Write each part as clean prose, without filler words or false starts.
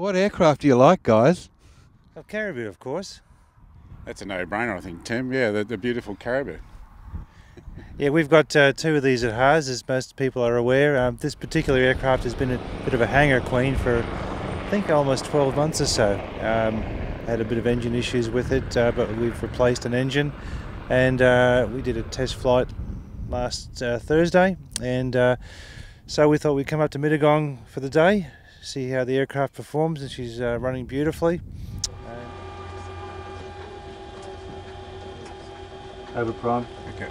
What aircraft do you like, guys? Well, Caribou, of course. That's a no-brainer, I think, Tim. Yeah, the beautiful Caribou. Yeah, we've got two of these at HARS, as most people are aware. This particular aircraft has been a bit of a hangar queen for, I think, almost 12 months or so. Had a bit of engine issues with it, but we've replaced an engine, and we did a test flight last Thursday, and so we thought we'd come up to Mittagong for the day, see how the aircraft performs, and she's running beautifully. Over prime. Okay.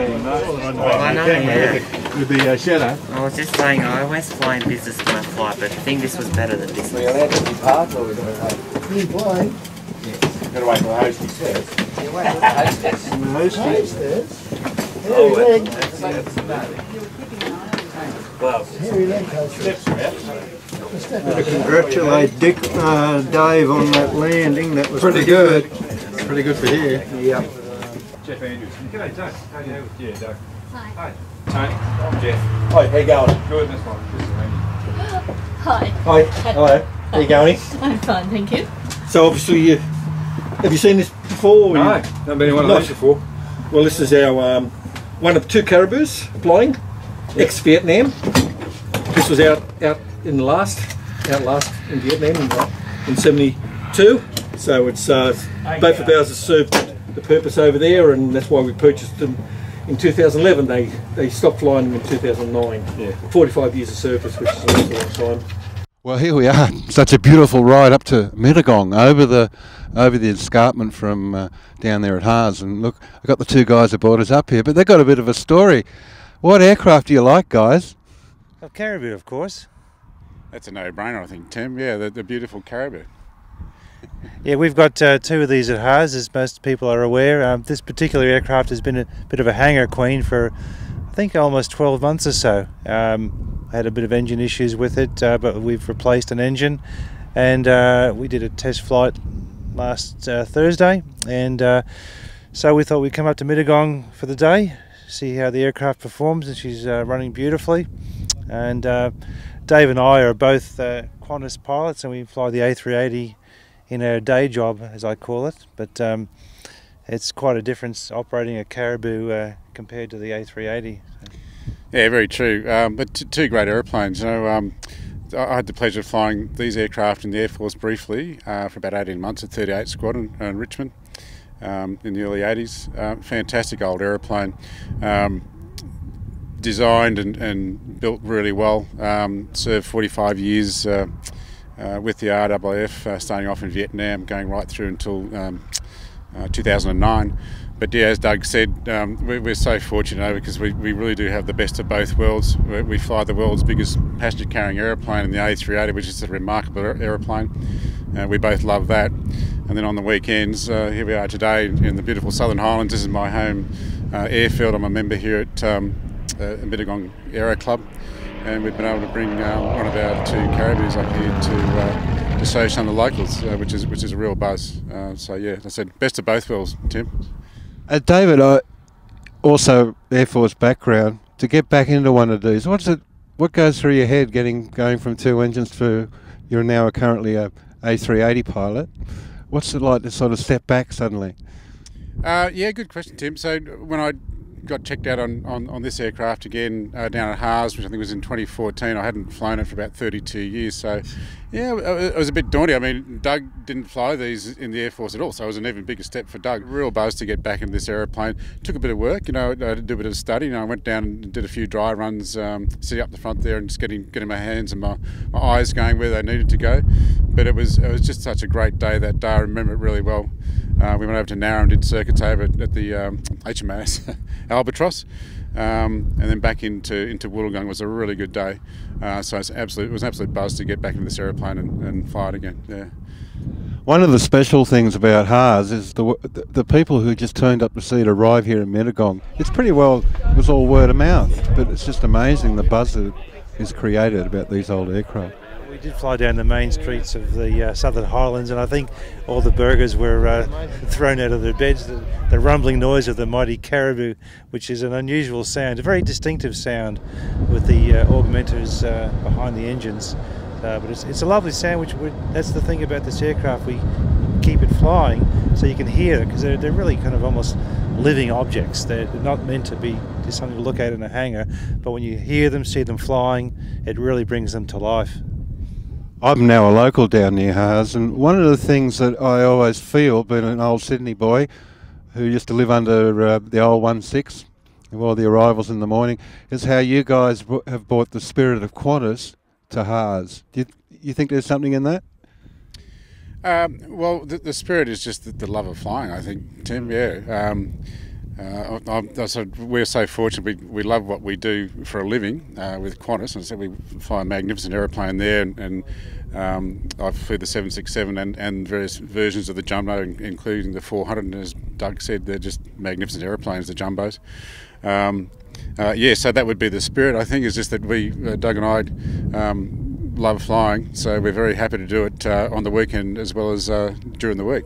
I know, yeah. With the shadow. I was just saying, I always fly in business class flight, but I think this was better than business. We're allowed to depart or we're going to wait? You flying? Got to wait for the hostess first. Yeah, wait for the hostess. The hostess. Hairy leg. Hairy leg congratulate Dick, Dave on that landing. That was pretty good. Pretty good for here. Yeah. Jeff Andrews. G'day, Doug. How are you? Yeah, Doug. Hi. Hi. Tony. I'm Jeff. Hi, how you going? Good, that's fine. This is Randy. Hi. Hi, hello. How you going? I'm fine, thank you. So obviously, have you seen this before? No, haven't been in one of these before. Well, this is our one of two Caribous flying, ex-Vietnam. This was out in last in Vietnam in '72. So it's both of ours have served the purpose over there, and that's why we purchased them in 2011. They stopped flying them in 2009. Yeah, 45 years of service, which is a long time. Well, here we are. Such a beautiful ride up to Mittagong over the escarpment from down there at HARS. And look, I've got the two guys that brought us up here, but they've got a bit of a story. What aircraft do you like, guys? Well, Caribou, of course. That's a no-brainer, I think, Tim. Yeah, the beautiful Caribou. Yeah, we've got two of these at HARS, as most people are aware. This particular aircraft has been a bit of a hangar queen for, I think, almost 12 months or so. I had a bit of engine issues with it, but we've replaced an engine, and we did a test flight last Thursday, and so we thought we'd come up to Mittagong for the day, see how the aircraft performs, and she's running beautifully. And Dave and I are both Qantas pilots, and we fly the A380 in our day job, as I call it, but it's quite a difference operating a Caribou compared to the A380. Yeah, very true. But two great aeroplanes. You know, I had the pleasure of flying these aircraft in the Air Force briefly for about 18 months at 38 Squadron in Richmond in the early 80s. Fantastic old aeroplane. Designed and built really well. Served 45 years with the RAAF, starting off in Vietnam, going right through until 2009. But yeah, as Doug said, we're so fortunate because we really do have the best of both worlds. We fly the world's biggest passenger carrying aeroplane in the A380, which is a remarkable aeroplane. We both love that. And then on the weekends, here we are today in the beautiful Southern Highlands. This is my home airfield. I'm a member here at Mittagong Aero Club, and we've been able to bring one of our two Caribous up here to show some of the locals, which is a real buzz. So yeah, as I said, best of both worlds, Tim. David, also Air Force background. To get back into one of these, what goes through your head going from two engines to you're now currently a A380 pilot? What's it like to sort of step back suddenly? Yeah, good question, Tim. So when I got checked out on this aircraft again down at HARS, which I think was in 2014. I hadn't flown it for about 32 years, so yeah, it was a bit daunting. I mean, Doug didn't fly these in the Air Force at all, so it was an even bigger step for Doug. Real buzz to get back into this aeroplane. Took a bit of work, you know. I had to do a bit of study. You know, I went down and did a few dry runs, sitting up the front there and just getting my hands and my eyes going where they needed to go. But it was just such a great day that day. I remember it really well. We went over to Narra and did circuits over at the HMAS Albatross, and then back into Wollongong. Was a really good day. So it was an absolute buzz to get back into this aeroplane and fly it again. Yeah. One of the special things about HARS is the people who just turned up to see it arrive here in Mittagong. It was all word of mouth, but it's just amazing the buzz that is created about these old aircraft. We did fly down the main streets of the Southern Highlands, and I think all the burgers were thrown out of their beds. The rumbling noise of the mighty Caribou, which is an unusual sound, a very distinctive sound with the augmenters behind the engines. But it's a lovely sound, that's the thing about this aircraft. We keep it flying so you can hear it, because they're really kind of almost living objects. They're not meant to be just something to look at in a hangar, but when you hear them, see them flying, it really brings them to life. I'm now a local down near HARS, and one of the things that I always feel, being an old Sydney boy who used to live under the old 1-6 while the arrivals in the morning, is how you guys have brought the spirit of Qantas to HARS. Do you think there's something in that? Well, the spirit is just the love of flying, I think, Tim. Yeah. We're so fortunate. We love what we do for a living with Qantas, and so we fly a magnificent aeroplane there. And I flew the 767 and various versions of the jumbo, including the 400. And as Doug said, they're just magnificent aeroplanes, the jumbos. So that would be the spirit. I think is just that we, Doug and I, love flying, so we're very happy to do it on the weekend as well as during the week.